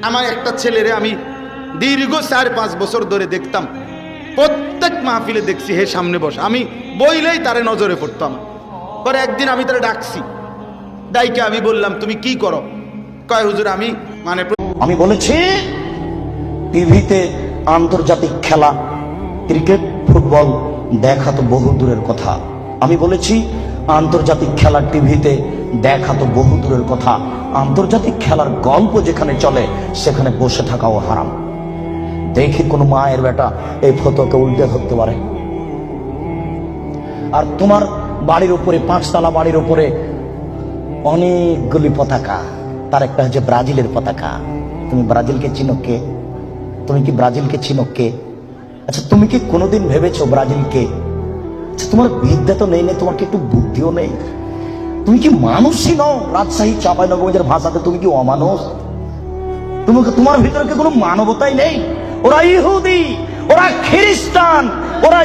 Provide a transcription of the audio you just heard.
আমার একটা ছেলেরে আমি দীর্ঘ 4-5 বছর ধরে দেখতাম, প্রত্যেক মাহফিলে দেখছি হে সামনে বসে, আমি বইলেই তারে নজরে পড়তাম। পরে একদিন আমি তারে ডাকছি, ডাইকে আমি বললাম তুমি কি করো? কয় হুজুর আমি বলেছি টিভিতে আন্তর্জাতিক খেলা ক্রিকেট ফুটবল দেখা তো বহু দূরের কথা। আমি বলেছি আন্তর্জাতিক খেলা টিভিতে দেখা তো বহু দূরের কথা, আন্তর্জাতিক খেলার গল্প যেখানে চলে সেখানে বসে থাকাও হারাম। দেখি কোন মায়ের বেটা এই ফটোকে উল্টে ধরতে পারে। আর তোমার বাড়ির উপরে, 5তলা বাড়ির উপরে অনেকগুলি পতাকা, তার একটা হচ্ছে ব্রাজিলের পতাকা। তুমি ব্রাজিলকে চিনো কে? তুমি কি ব্রাজিলকে চিনো কে? আচ্ছা, তুমি কি কোনোদিন ভেবেছো ব্রাজিলকে? আচ্ছা, তোমার বিদ্যা তো নেই, তোমার কি একটু বুদ্ধিও নেই? তুমি কি মানুষই নও? রাজশাহী চাঁপাইনবাবগঞ্জের ভাষাতে তুমি কি অমানুষ? তোমার ভিতরে কি কোনো মানবতাই নেই? ওরা ইহুদি, ওরা খ্রিস্টান, ওরা